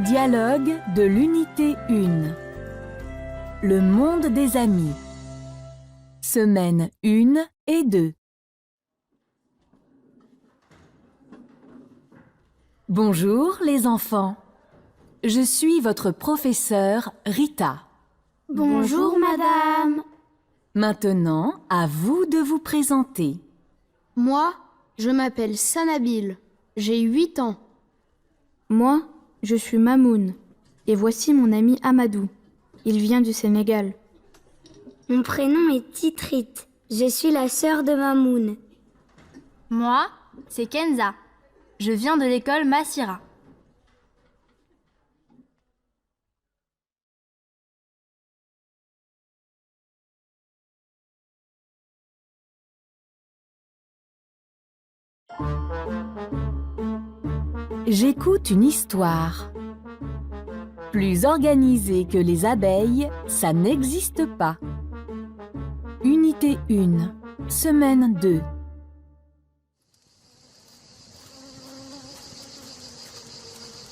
Dialogue de l'unité 1. Le monde des amis. Semaine 1 et 2. Bonjour les enfants. Je suis votre professeure Rita. Bonjour madame. Maintenant, à vous de vous présenter. Moi, je m'appelle Sanabil. J'ai 8 ans. Moi, je suis Mamoun. Et voici mon ami Amadou. Il vient du Sénégal. Mon prénom est Titrit. Je suis la sœur de Mamoun. Moi, c'est Kenza. Je viens de l'école Massira. J'écoute une histoire. Plus organisée que les abeilles, ça n'existe pas. Unité 1, semaine 2.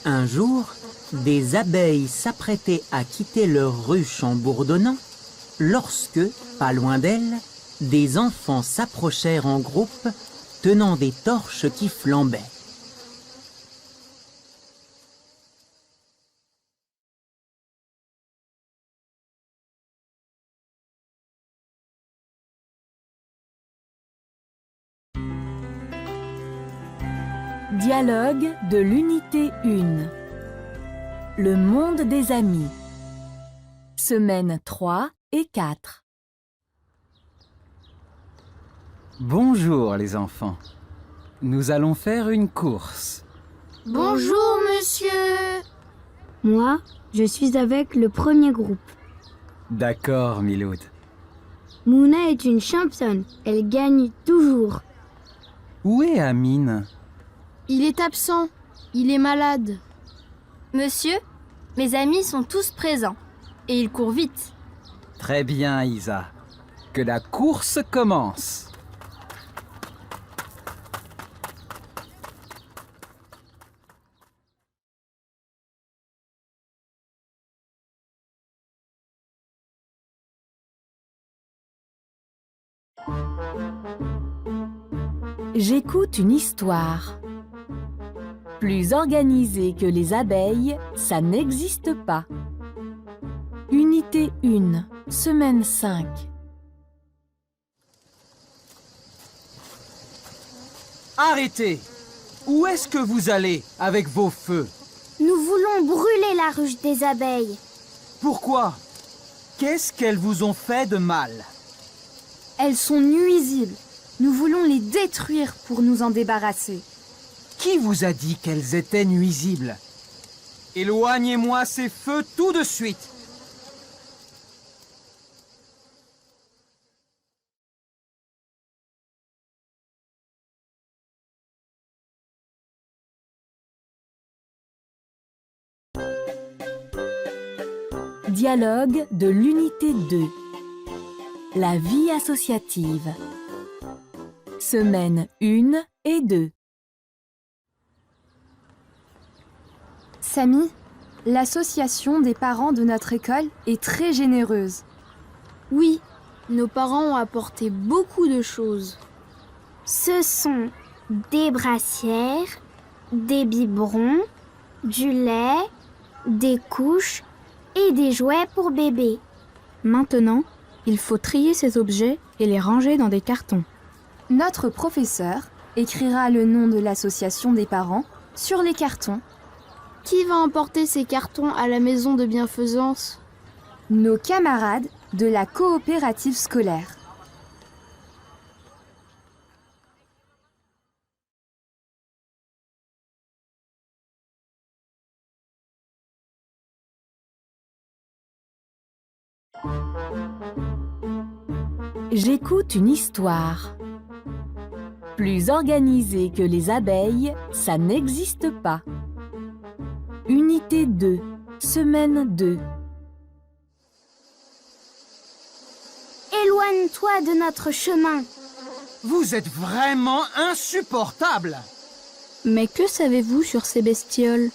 Un jour, des abeilles s'apprêtaient à quitter leur ruche en bourdonnant, lorsque, pas loin d'elles, des enfants s'approchèrent en groupe, tenant des torches qui flambaient. Dialogue de l'unité 1. Le monde des amis. Semaine 3 et 4. Bonjour les enfants. Nous allons faire une course. Bonjour monsieur. Moi, je suis avec le premier groupe. D'accord, Miloud. Mouna est une championne. Elle gagne toujours. Où est Amine? Il est absent. Il est malade. Monsieur, mes amis sont tous présents. Et ils courent vite. Très bien, Isa. Que la course commence. J'écoute une histoire. Plus organisée que les abeilles, ça n'existe pas. Unité 1, semaine 5. Arrêtez! Où est-ce que vous allez avec vos feux? Nous voulons brûler la ruche des abeilles. Pourquoi? Qu'est-ce qu'elles vous ont fait de mal? Elles sont nuisibles. Nous voulons les détruire pour nous en débarrasser. Qui vous a dit qu'elles étaient nuisibles? Éloignez-moi ces feux tout de suite! Dialogue de l'unité 2. La vie associative. Semaine 1 et 2. Samy, l'association des parents de notre école est très généreuse. Oui, nos parents ont apporté beaucoup de choses. Ce sont des brassières, des biberons, du lait, des couches et des jouets pour bébés. Maintenant, il faut trier ces objets et les ranger dans des cartons. Notre professeur écrira le nom de l'association des parents sur les cartons. Qui va emporter ces cartons à la maison de bienfaisance? Nos camarades de la coopérative scolaire. J'écoute une histoire. Plus organisée que les abeilles, ça n'existe pas. Unité 2, semaine 2. Éloigne-toi de notre chemin. Vous êtes vraiment insupportable! Mais que savez-vous sur ces bestioles?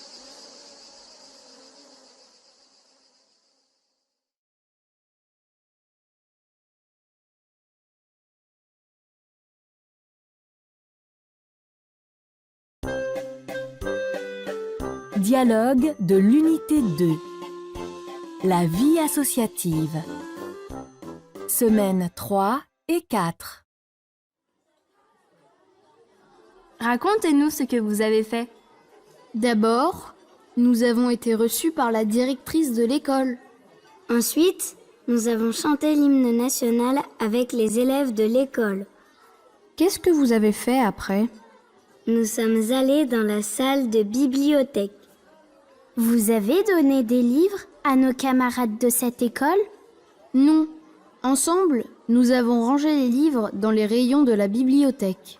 Dialogue de l'unité 2. La vie associative. Semaines 3 et 4. Racontez-nous ce que vous avez fait. D'abord, nous avons été reçus par la directrice de l'école. Ensuite, nous avons chanté l'hymne national avec les élèves de l'école. Qu'est-ce que vous avez fait après? Nous sommes allés dans la salle de bibliothèque. Vous avez donné des livres à nos camarades de cette école? Non. Ensemble, nous avons rangé les livres dans les rayons de la bibliothèque.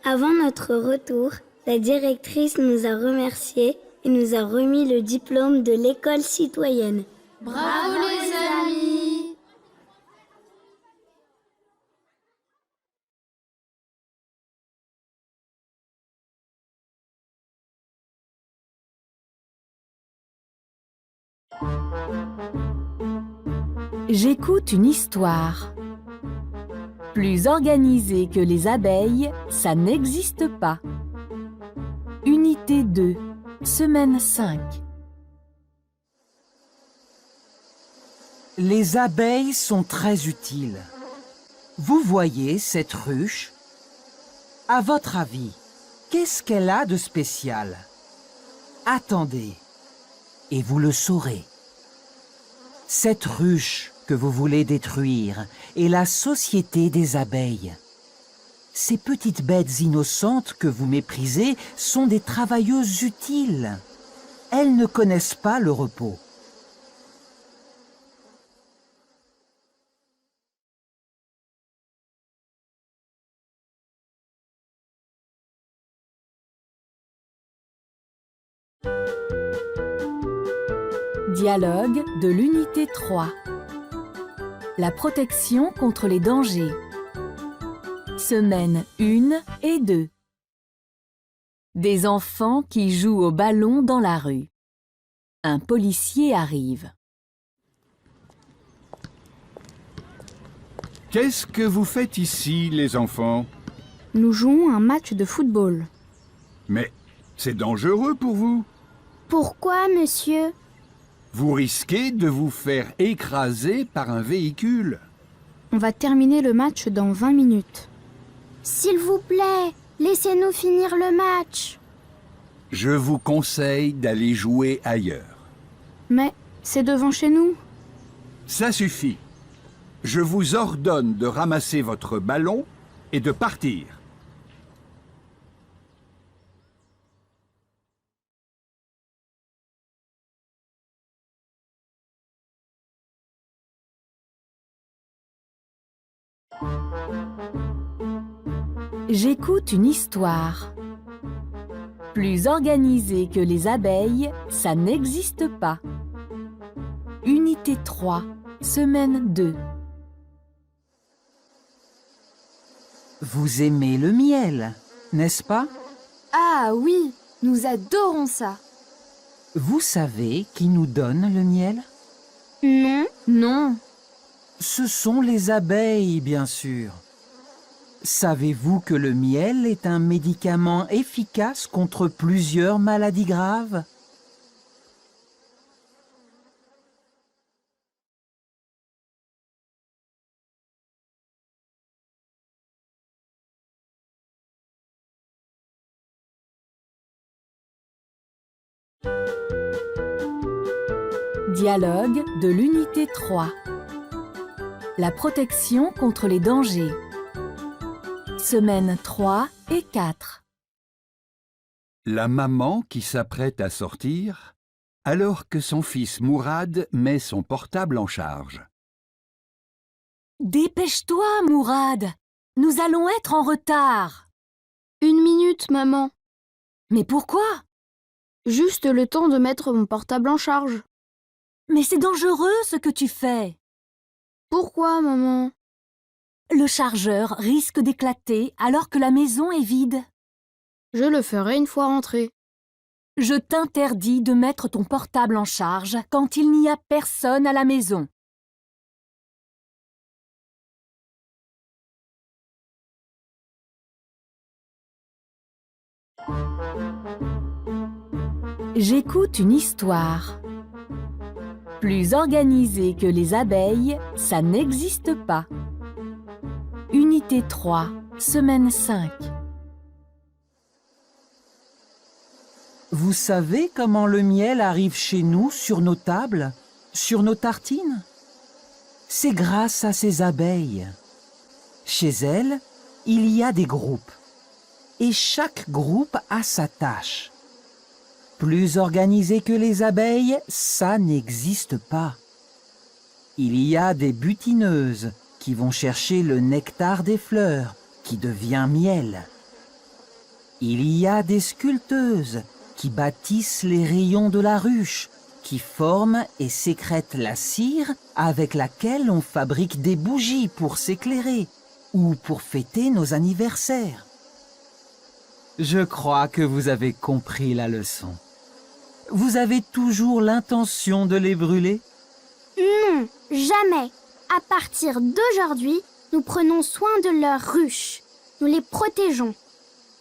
Avant notre retour, la directrice nous a remerciés et nous a remis le diplôme de l'école citoyenne. Bravo les amis! J'écoute une histoire. Plus organisé que les abeilles, ça n'existe pas. Unité 2, semaine 5. Les abeilles sont très utiles. Vous voyez cette ruche? À votre avis, qu'est-ce qu'elle a de spécial? Attendez, et vous le saurez. Cette ruche que vous voulez détruire est la société des abeilles. Ces petites bêtes innocentes que vous méprisez sont des travailleuses utiles. Elles ne connaissent pas le repos. Dialogue de l'unité 3. La protection contre les dangers. Semaines 1 et 2. Des enfants qui jouent au ballon dans la rue. Un policier arrive. Qu'est-ce que vous faites ici, les enfants? Nous jouons un match de football. Mais c'est dangereux pour vous. Pourquoi, monsieur? Vous risquez de vous faire écraser par un véhicule. On va terminer le match dans 20 minutes. S'il vous plaît, laissez-nous finir le match. Je vous conseille d'aller jouer ailleurs. Mais c'est devant chez nous. Ça suffit. Je vous ordonne de ramasser votre ballon et de partir. J'écoute une histoire. Plus organisé que les abeilles, ça n'existe pas. Unité 3, semaine 2. Vous aimez le miel, n'est-ce pas? Ah oui, nous adorons ça. Vous savez qui nous donne le miel? Non. Non. Ce sont les abeilles, bien sûr. Savez-vous que le miel est un médicament efficace contre plusieurs maladies graves? Dialogue de l'unité 3. La protection contre les dangers. Semaines 3 et 4. La maman qui s'apprête à sortir, alors que son fils Mourad met son portable en charge. Dépêche-toi, Mourad. Nous allons être en retard. 1 minute, maman. Mais pourquoi? Juste le temps de mettre mon portable en charge. Mais c'est dangereux ce que tu fais. Pourquoi, maman? Le chargeur risque d'éclater alors que la maison est vide. Je le ferai une fois rentré. Je t'interdis de mettre ton portable en charge quand il n'y a personne à la maison. J'écoute une histoire. Plus organisé que les abeilles, ça n'existe pas. Unité 3, semaine 5. Vous savez comment le miel arrive chez nous sur nos tables, sur nos tartines? C'est grâce à ces abeilles. Chez elles, il y a des groupes. Et chaque groupe a sa tâche. Plus organisé que les abeilles, ça n'existe pas. Il y a des butineuses qui vont chercher le nectar des fleurs, qui devient miel. Il y a des sculpteuses qui bâtissent les rayons de la ruche, qui forment et sécrètent la cire avec laquelle on fabrique des bougies pour s'éclairer ou pour fêter nos anniversaires. Je crois que vous avez compris la leçon. Vous avez toujours l'intention de les brûler? Non, jamais. À partir d'aujourd'hui, nous prenons soin de leurs ruches. Nous les protégeons.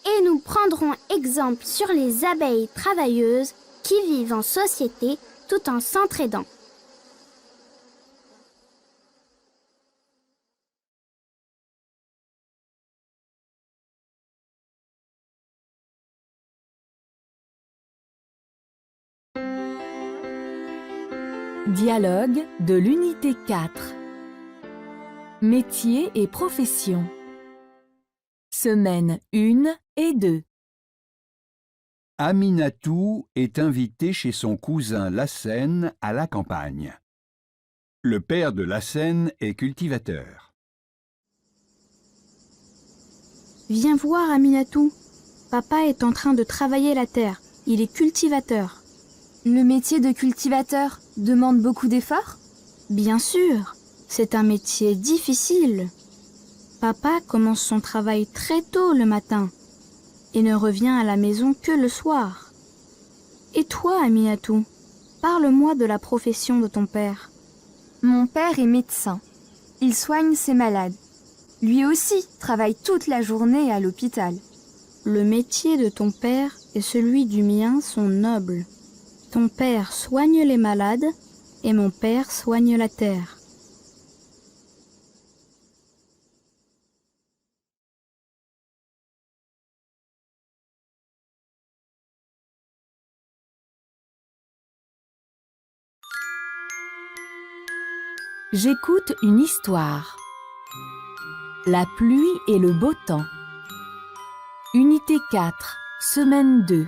Et nous prendrons exemple sur les abeilles travailleuses qui vivent en société tout en s'entraidant. Dialogue de l'unité 4. Métier et profession. Semaine 1 et 2. Aminatou est invité chez son cousin Lassène à la campagne. Le père de Lassène est cultivateur. Viens voir, Aminatou. Papa est en train de travailler la terre. Il est cultivateur. Le métier de cultivateur demande beaucoup d'efforts? Bien sûr, c'est un métier difficile. Papa commence son travail très tôt le matin et ne revient à la maison que le soir. Et toi, Aminatou, parle-moi de la profession de ton père. Mon père est médecin. Il soigne ses malades. Lui aussi travaille toute la journée à l'hôpital. Le métier de ton père et celui du mien sont nobles. Ton père soigne les malades et mon père soigne la terre. J'écoute une histoire. La pluie et le beau temps. Unité 4, semaine 2.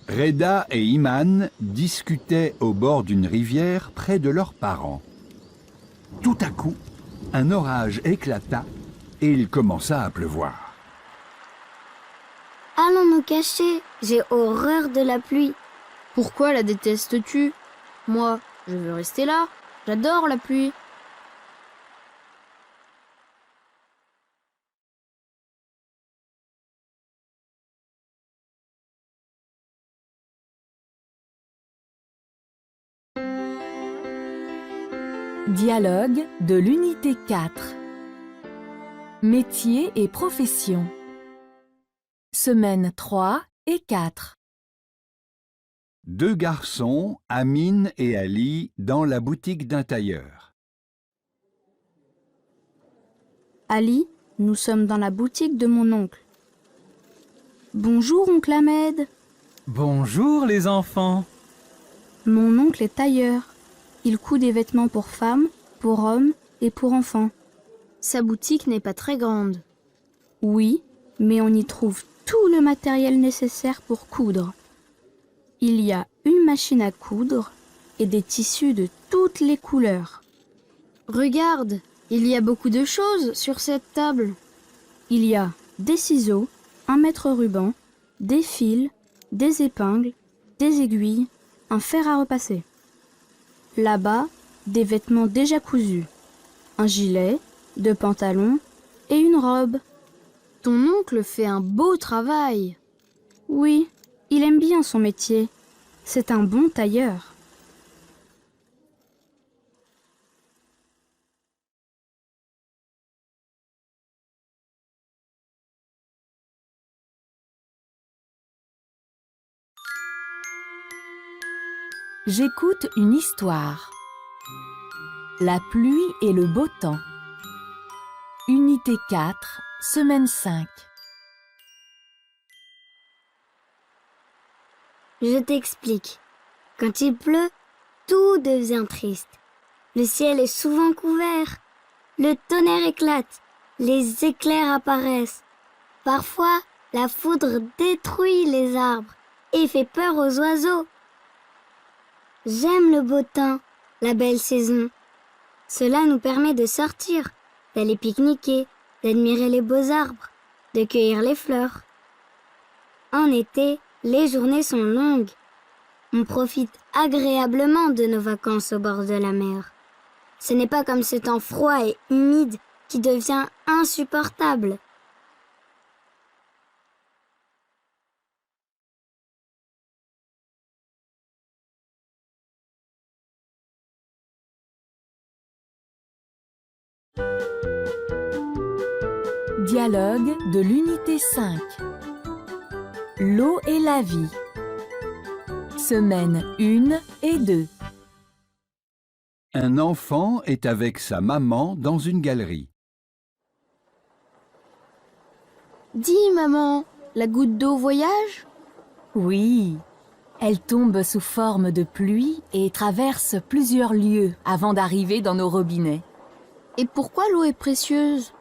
Reda et Iman discutaient au bord d'une rivière près de leurs parents. Tout à coup, un orage éclata et il commença à pleuvoir. Allons nous cacher, j'ai horreur de la pluie. Pourquoi la détestes-tu? Moi, je veux rester là. J'adore la pluie. Dialogue de l'unité 4. Métier et profession. Semaine 3 et 4. Deux garçons, Amine et Ali, dans la boutique d'un tailleur. Ali, nous sommes dans la boutique de mon oncle. Bonjour, oncle Ahmed. Bonjour les enfants. Mon oncle est tailleur. Il coud des vêtements pour femmes, pour hommes et pour enfants. Sa boutique n'est pas très grande. Oui, mais on y trouve tout le matériel nécessaire pour coudre. Il y a une machine à coudre et des tissus de toutes les couleurs. Regarde, il y a beaucoup de choses sur cette table. Il y a des ciseaux, un mètre ruban, des fils, des épingles, des aiguilles, un fer à repasser. Là-bas, des vêtements déjà cousus, un gilet, deux pantalons et une robe. Ton oncle fait un beau travail. Oui, il aime bien son métier. C'est un bon tailleur. J'écoute une histoire. La pluie et le beau temps. Unité 4, semaine 5. Je t'explique. Quand il pleut, tout devient triste. Le ciel est souvent couvert. Le tonnerre éclate. Les éclairs apparaissent. Parfois, la foudre détruit les arbres et fait peur aux oiseaux. J'aime le beau temps, la belle saison. Cela nous permet de sortir, d'aller pique-niquer, d'admirer les beaux arbres, de cueillir les fleurs. En été, les journées sont longues. On profite agréablement de nos vacances au bord de la mer. Ce n'est pas comme ce temps froid et humide qui devient insupportable. Dialogue de l'unité 5. L'eau et la vie. Semaine 1 et 2. Un enfant est avec sa maman dans une galerie. Dis, maman, la goutte d'eau voyage? Oui, elle tombe sous forme de pluie et traverse plusieurs lieux avant d'arriver dans nos robinets. Et pourquoi l'eau est précieuse?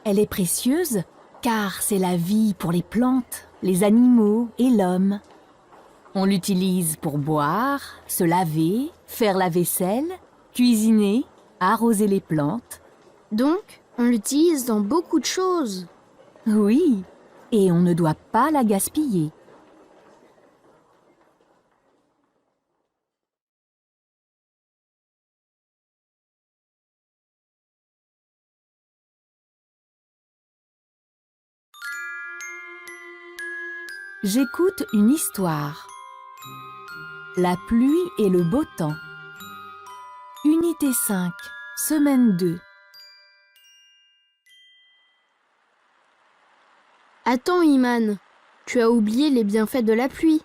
Elle est précieuse car c'est la vie pour les plantes, les animaux et l'homme. On l'utilise pour boire, se laver, faire la vaisselle, cuisiner, arroser les plantes. Donc, on l'utilise dans beaucoup de choses. Oui, et on ne doit pas la gaspiller. J'écoute une histoire. La pluie et le beau temps. Unité 5, semaine 2. Attends, Iman, tu as oublié les bienfaits de la pluie.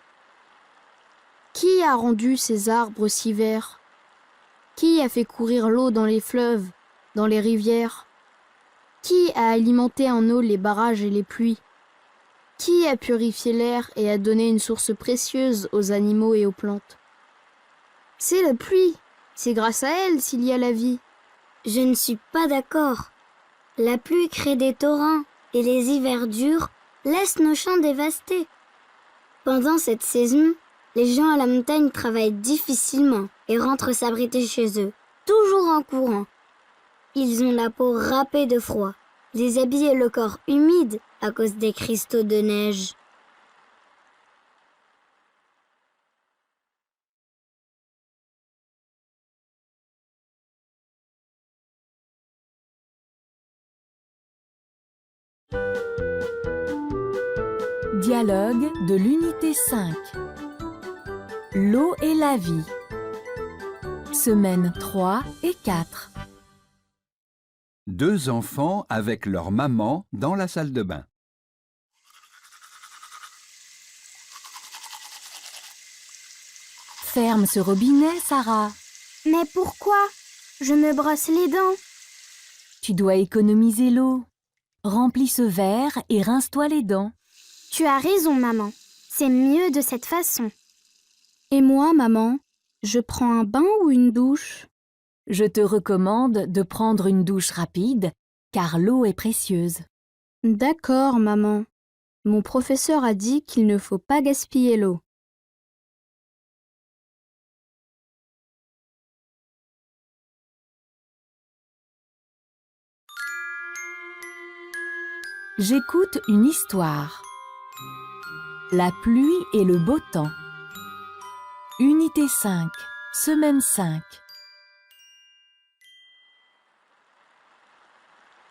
Qui a rendu ces arbres si verts? Qui a fait courir l'eau dans les fleuves, dans les rivières? Qui a alimenté en eau les barrages et les puits? Qui a purifié l'air et a donné une source précieuse aux animaux et aux plantes? C'est la pluie. C'est grâce à elle s'il y a la vie. Je ne suis pas d'accord. La pluie crée des torrents et les hivers durs laissent nos champs dévastés. Pendant cette saison, les gens à la montagne travaillent difficilement et rentrent s'abriter chez eux, toujours en courant. Ils ont la peau râpée de froid, les habits et le corps humides à cause des cristaux de neige. Dialogue de l'unité 5. L'eau et la vie. Semaines 3 et 4. Deux enfants avec leur maman dans la salle de bain. Ferme ce robinet, Sarah. Mais pourquoi? Je me brosse les dents. Tu dois économiser l'eau. Remplis ce verre et rince-toi les dents. Tu as raison, maman. C'est mieux de cette façon. Et moi, maman, je prends un bain ou une douche? Je te recommande de prendre une douche rapide, car l'eau est précieuse. D'accord, maman. Mon professeur a dit qu'il ne faut pas gaspiller l'eau. J'écoute une histoire. La pluie et le beau temps. Unité 5, semaine 5.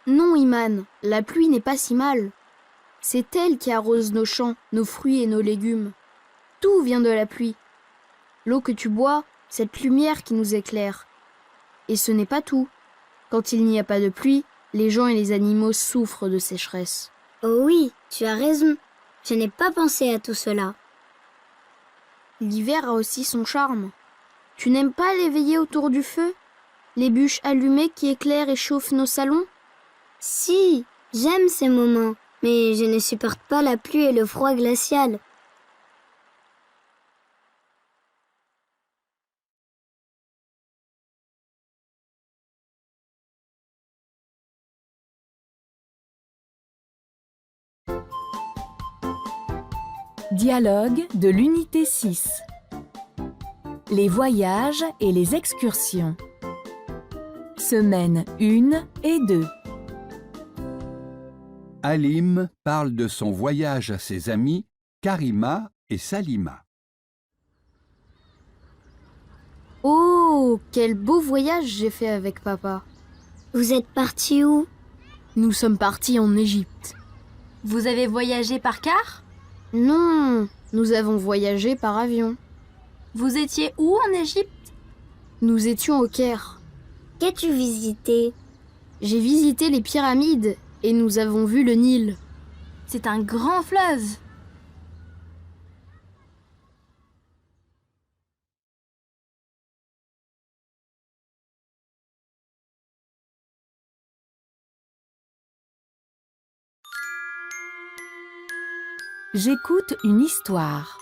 Non, Iman, la pluie n'est pas si mal. C'est elle qui arrose nos champs, nos fruits et nos légumes. Tout vient de la pluie. L'eau que tu bois, cette lumière qui nous éclaire. Et ce n'est pas tout. Quand il n'y a pas de pluie, les gens et les animaux souffrent de sécheresse. Oh oui, tu as raison. Je n'ai pas pensé à tout cela. L'hiver a aussi son charme. Tu n'aimes pas les veillées autour du feu? Les bûches allumées qui éclairent et chauffent nos salons? Si, j'aime ces moments, mais je ne supporte pas la pluie et le froid glacial. Dialogue de l'unité 6. Les voyages et les excursions. Semaine 1 et 2. Halim parle de son voyage à ses amis Karima et Salima. Oh, quel beau voyage j'ai fait avec papa. Vous êtes partis où? Nous sommes partis en Égypte. Vous avez voyagé par car? Non, nous avons voyagé par avion. Vous étiez où en Égypte? Nous étions au Caire. Qu'as-tu visité? J'ai visité les pyramides et nous avons vu le Nil. C'est un grand fleuve. J'écoute une histoire.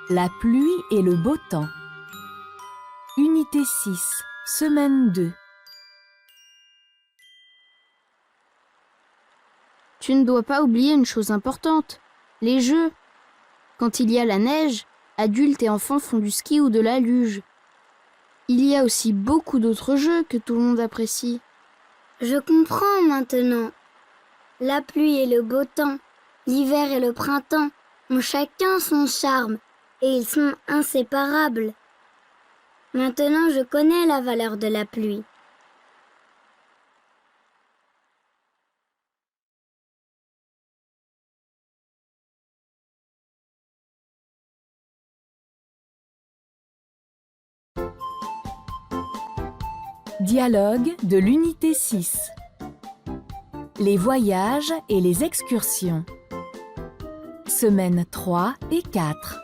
La pluie et le beau temps. Unité 6, semaine 2. Tu ne dois pas oublier une chose importante, les jeux. Quand il y a la neige, adultes et enfants font du ski ou de la luge. Il y a aussi beaucoup d'autres jeux que tout le monde apprécie. Je comprends maintenant. La pluie et le beau temps, l'hiver et le printemps ont chacun son charme et ils sont inséparables. Maintenant, je connais la valeur de la pluie. Dialogue de l'unité 6. Les voyages et les excursions. Semaines 3 et 4.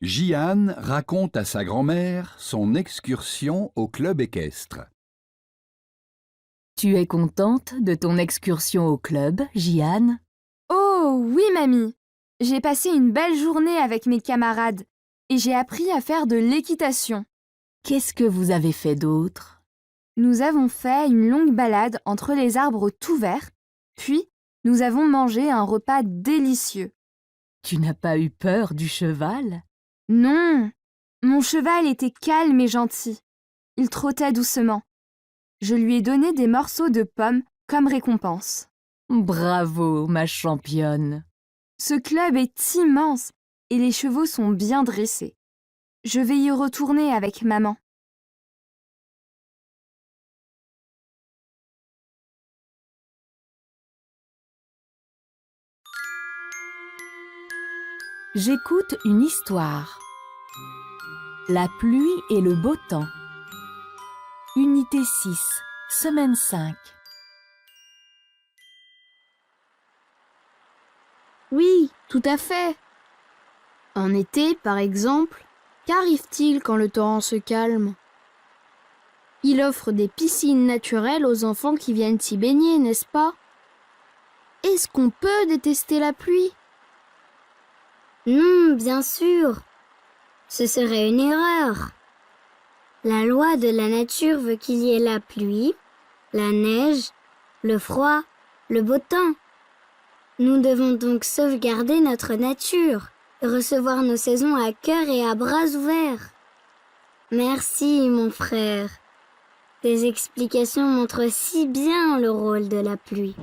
Jihan raconte à sa grand-mère son excursion au club équestre. Tu es contente de ton excursion au club, Jihan? Oh oui, mamie. J'ai passé une belle journée avec mes camarades et j'ai appris à faire de l'équitation. Qu'est-ce que vous avez fait d'autre? Nous avons fait une longue balade entre les arbres tout verts, puis nous avons mangé un repas délicieux. Tu n'as pas eu peur du cheval? Non, mon cheval était calme et gentil. Il trottait doucement. Je lui ai donné des morceaux de pommes comme récompense. Bravo, ma championne. Ce club est immense et les chevaux sont bien dressés. Je vais y retourner avec maman. J'écoute une histoire. La pluie et le beau temps. Unité 6, semaine 5. Oui, tout à fait. En été, par exemple, qu'arrive-t-il quand le torrent se calme? Il offre des piscines naturelles aux enfants qui viennent s'y baigner, n'est-ce pas? Est-ce qu'on peut détester la pluie? Non, bien sûr. Ce serait une erreur. La loi de la nature veut qu'il y ait la pluie, la neige, le froid, le beau temps. Nous devons donc sauvegarder notre nature et recevoir nos saisons à cœur et à bras ouverts. Merci, mon frère. Tes explications montrent si bien le rôle de la pluie.